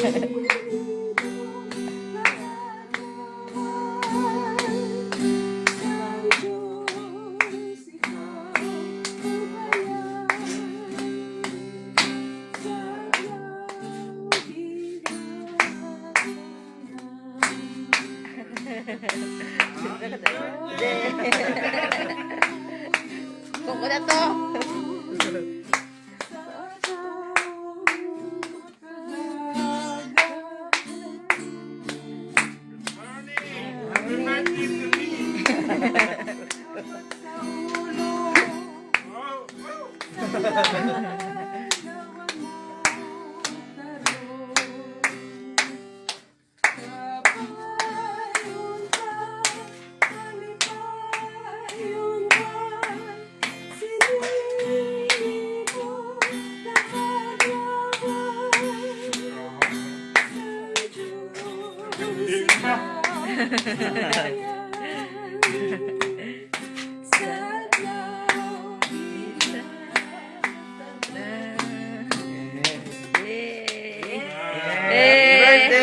Kung ko na to.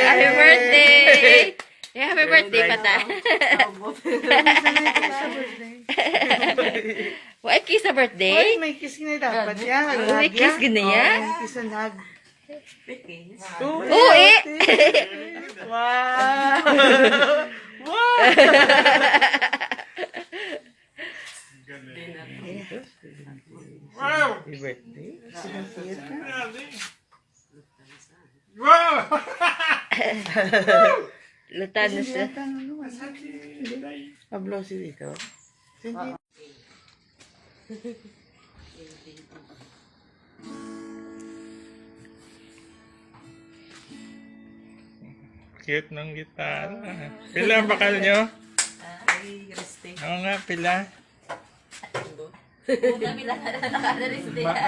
Happy birthday! Happy birthday, Pata. Why kiss sa birthday? Uy, may kiss na dapat yan. May kiss gina yan? May kiss na hug. Uy! Wow! Wow! Wow! Happy birthday. Wow! Lutan na siya. Pablo si dito. Cute ng gitara. Pila ang bakal nyo? Oo nga, pila.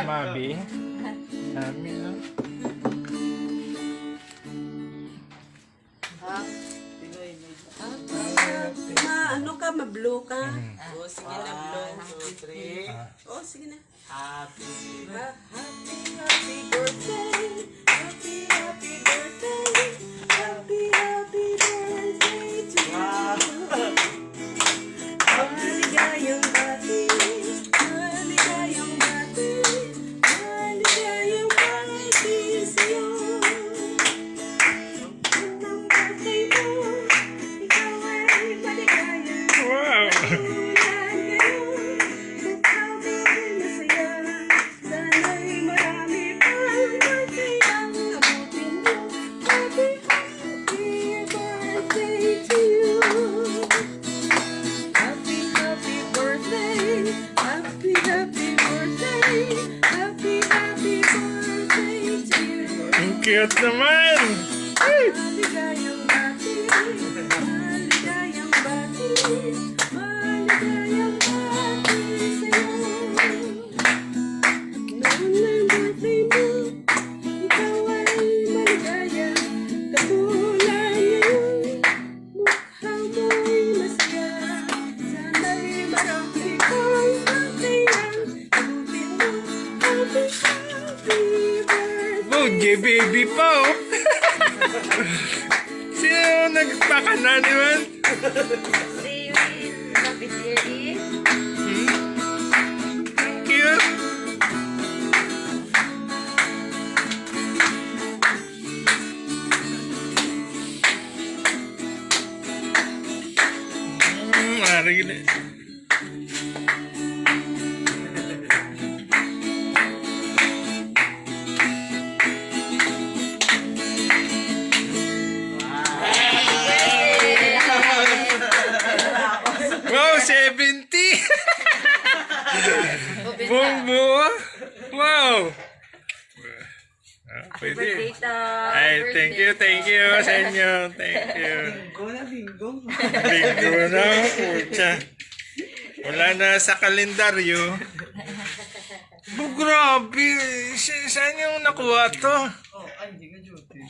Mabi. Mabi, no? Ano ka, ma-blow ka? O, sige na, blow. 2, 3. O, sige na. Happy birthday. Happy birthday. Happy birthday to you. Maligayang bati. Maligayang bati. Maligayang bati sa'yo. Unang birthday mo. Ikaw ay maligaya. Wow! Ang cute naman! Maligayang bati, maligayang bati, maligayang bati sa'yo. Noon ang birthday mo, ikaw ay maligaya. Katulad ngayon, mukha mo'y masaya. Sana'y marami kang birthday ang abutin mo. Happy birthday. Oh, gay baby pa, oh! Sino nagpakana naman? See you in happy year. Cute! Marigil. Wow, 70! Bumbu! Wow! Happy Pwede. birthday to. Ay, thank you sa inyo. Thank you. Bingo na bingo. Bingo na, pucha. Wala na sa kalendaryo. Oh, grabe. Saan yung nakuha to? Oh, ay, hindi ka duty.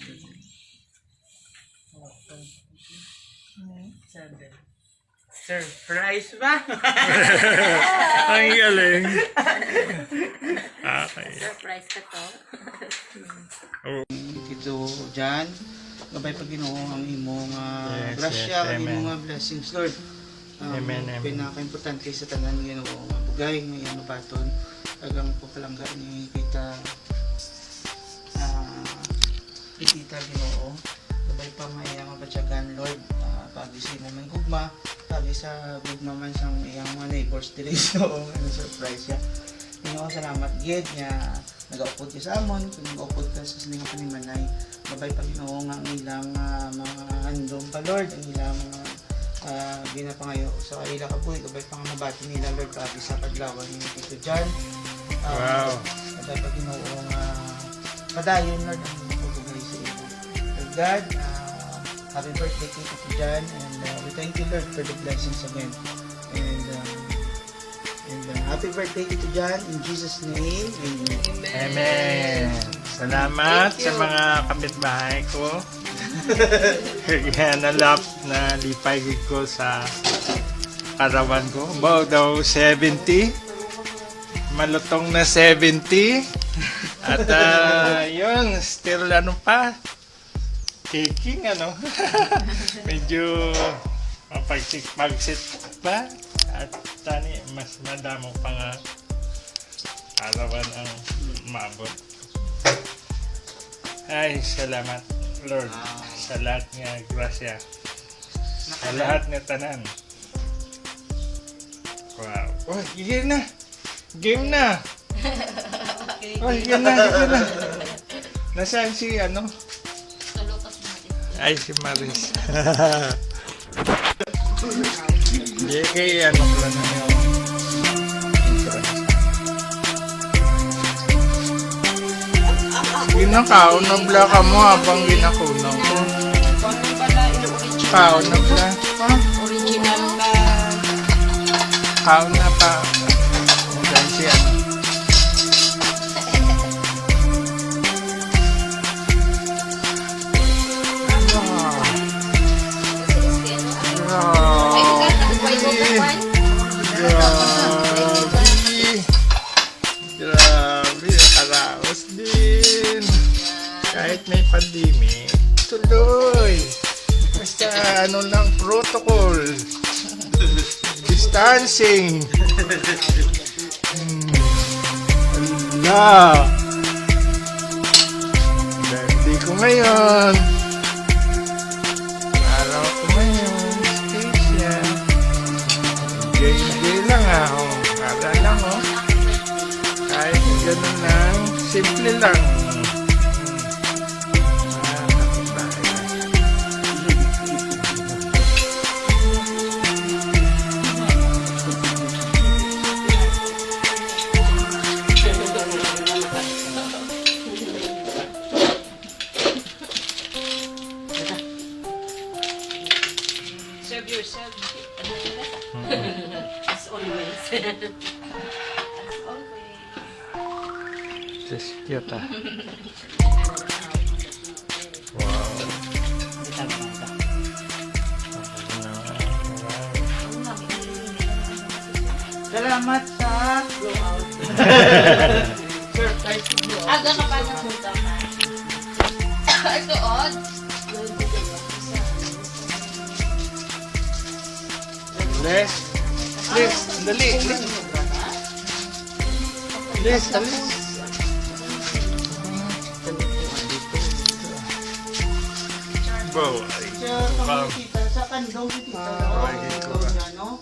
Surprise ba? Ang galing. Okay. Surprise ka to. Ito dyan, gabay pag Ginoo ang imong Yes, grasya, yes, ang amen. imong blessings, Lord. Amen, amen. Pinaka-importante sa tanan Ginoo nga bugay nga iyang baton agang pagkalangga ni kita ikita Ginoo. Gabay pa may iyang batyagan, Lord. Pagi sa imong gugma, pagi sa gugma man sa iyang mga neighbors diri so ano surprise ya. Ginoo, salamat gid nga nagaupod ka sa amon, kung nagaupod ka sa sining panimanay. Gabay pa Ginoo nga ang ilang mga handom pa Lord, ang ilang mga ginapangayo sa ila kabuhi, gabay pa nga mabati nila Lord pagi sa kadlawan ni Tito John. Wow. Gabay pa Ginoo nga padayon Lord ang pagugay sa iyo. Lord God, happy birthday to Tito John, and we thank you Lord for the blessings again. And happy birthday Tito John in Jesus name. Amen. Amen. Salamat sa mga kapitbahay ko. Kaya nalap na lipay ko sa karawan ko. About daw 70. Malutong na 70. At yun, still ano pa, kicking ano. Medyo mapagsit pa. At tani, mas madamo pa nga karawan ang maabot. Ay, salamat Lord sa lahat nga grasya. Sa lahat nga tanan. Wow. Oh, game na. Game na. Oh, game na. Nasaan si ano? Ay, si Maris. Hindi kay ano pala na yun. Ginakaon na bla ka mo habang ginakunaw ko. Kaon na bla. Original na. Kaon na pa. Diyan siya. Grabe, karaos din. Kahit may pandemic, tuloy. Basta ano lang, protocol. Distancing. Ala. Birthday ko ngayon. Araw ko ngayon. Special. Enjoy lang ako. Para lang oh. Kahit ganun lang. Simple lang. Serve yourself. As always. As always. Just cute ah. Wow. Salamat sa blowout. Surprise to blowout. Aga ka pa na punta ka. Ito odd. Les. Les. Dali. Les. Les. Dali. Wow. Sa tita, sa kandong si tita. No?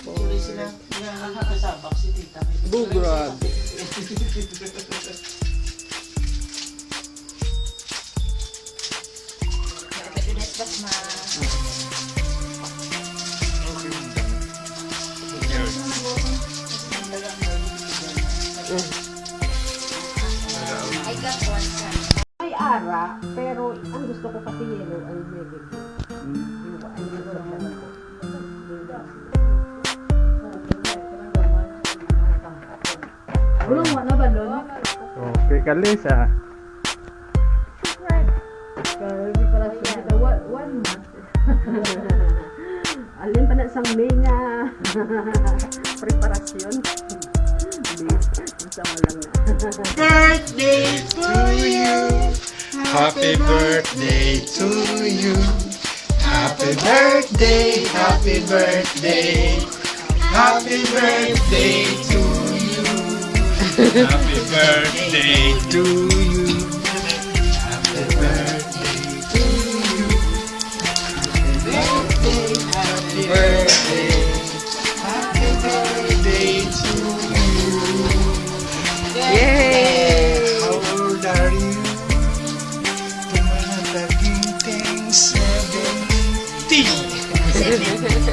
Tuloy sila. Yan, nakasabak si tita. Bugrad. I got one. May ara, pero ang gusto ko kasi yellow ang yellow. Yung yellow naman ko. Walang wala ba doon? Okay, kalis ah. Hindi pala siya. One month. Alin pa na isang May nga preparasyon. Hindi, isang lang na. Birthday To you. Happy birthday to you. Happy birthday, happy birthday. Happy birthday to you. Happy birthday to you. Happy birthday to you. Happy birthday. Happy birthday to you. Yay! How old are you? Tumataginting 70. Kita-kita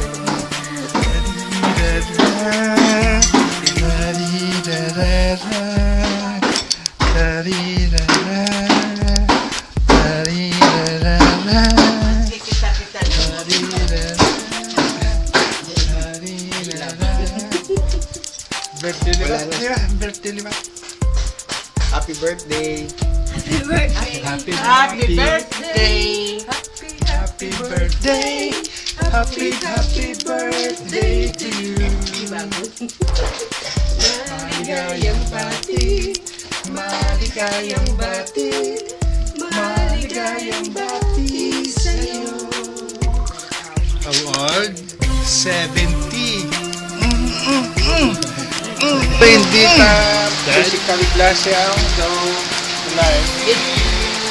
Birthday nila. Birthday nila. Happy birthday! Happy Happy birthday! Happy birthday. Happy birthday to you. Maligayang bati. Maligayang bati. Maligayang bati sa'yo. Award 70. Hindi ka physically blessed daw life.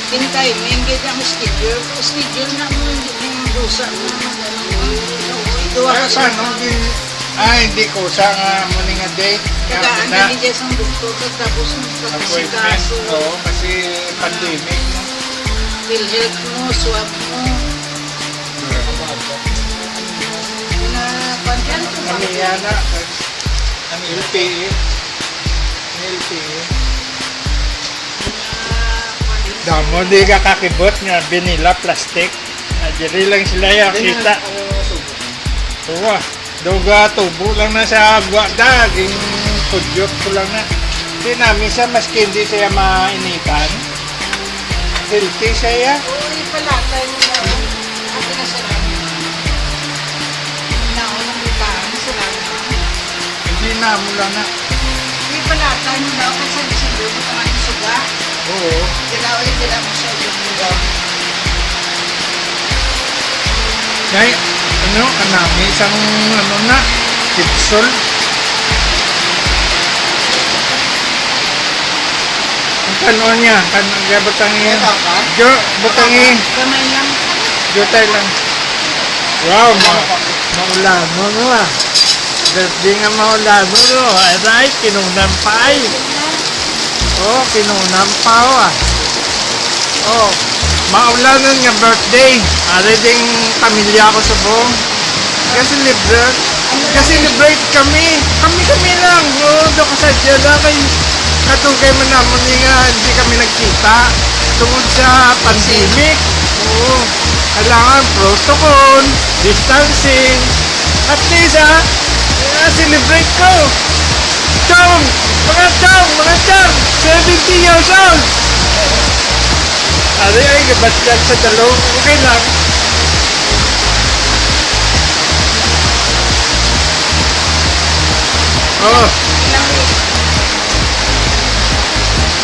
Ini tayo, may engage ang schedule. Schedule na mo, yung rusa mo. Ito ako sa Hindi ko sa nga muli nga date. Kaya pagkaan na na ni Jess ang doktor tapos appointment. pagkasikaso. Oo, kasi pandemic. No? PhilHealth mo, swab mo. Na, pandiyan ko pa. Kami yana. Ang LPE. LPE. Damo, di ka kakibot nga binila plastic. Diri lang sila ya kita. Oo. Duga tubo lang na sa agwa daging pudyot ko lang na. Di namin siya maski hindi siya mainitan. Healthy siya. Uy, palatay mo na. Ako na sa lang. Naunang litaan sa lang. Hindi na mula na. Uy, palatay mo na. Kasi siguro mo naman yung suga. Oo. Dilawin nila mo siya yung suga. Kaya kanami isang tipsol. Ang kanon niya, kaya butangin. Jo, butangin. Kamay lang. Jutay lang. Wow, maulan mo no ah. Birthday nga maulan mo no. Aray, kinunam pa ay. Oh, kinunam pa ah. Oh, maulan nga birthday. Aray ding pamilya ko sa buong. Kasi celebrate kami. Kami lang. Oh, do kasadya na kay katugay man namon nga hindi kami nagkita tungod sa pandemic. Oo. Kailangan protocol, distancing. At least celebrate ko. Chong! Mga chong! 70 years old! Ari ay gabatyan sa dalaw. Okay lang. Oh,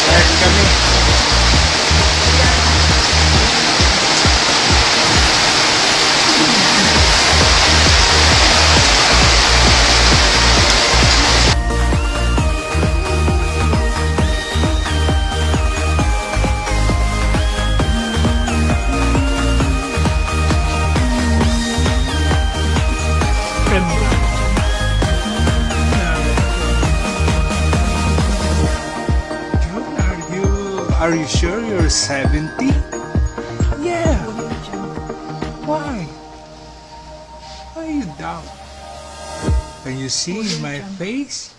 kahit kami. Are you sure you're 70? Yeah. Why? Why are you down? Can you see my face?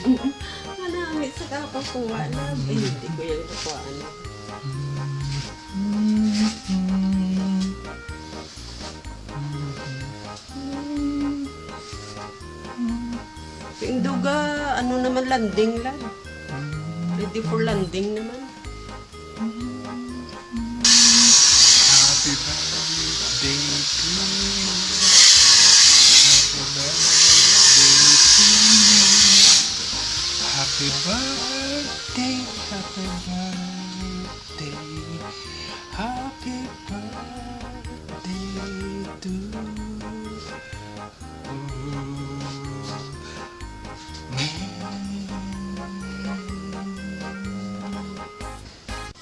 Manamit sa kapang kung wala. Eh, hindi ko yan nakuhaan. Induga, ano naman, landing lang. Ready for landing naman. Happy birthday to you. Happy birthday to you. Happy birthday, happy birthday to you.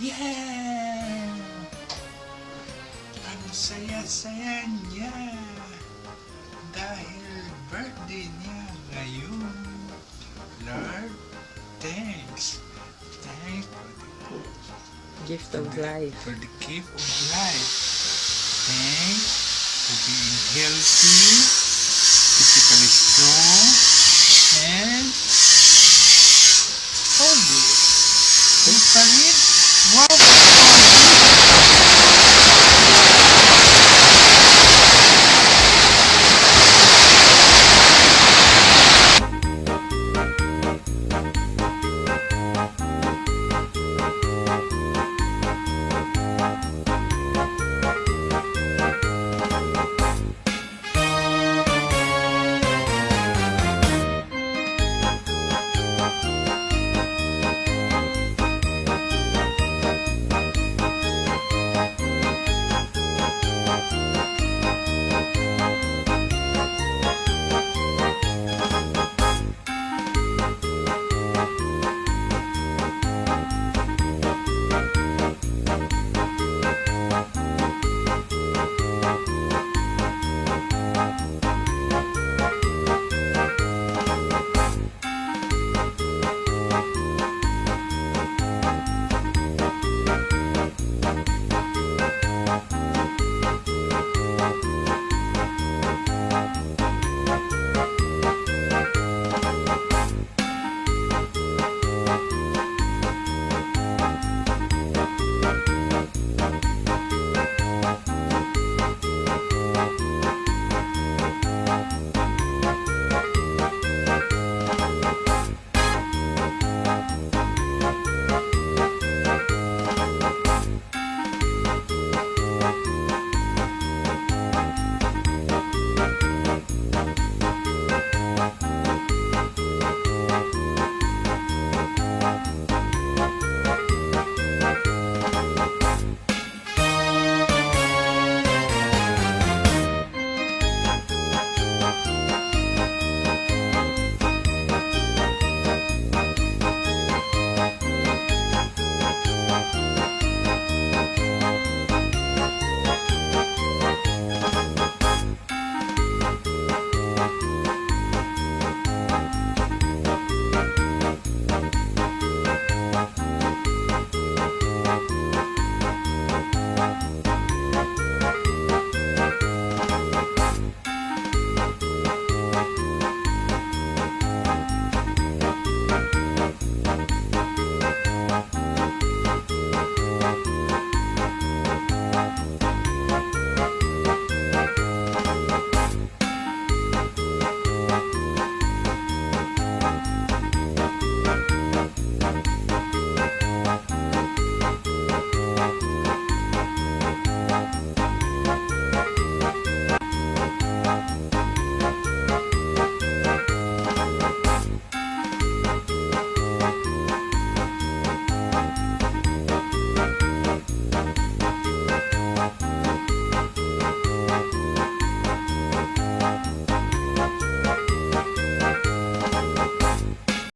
Yeah! Ang saya-saya niya dahil birthday niya ngayon. Lord, thanks. Thanks Gift of life. for the gift of life. Thanks for being healthy, physically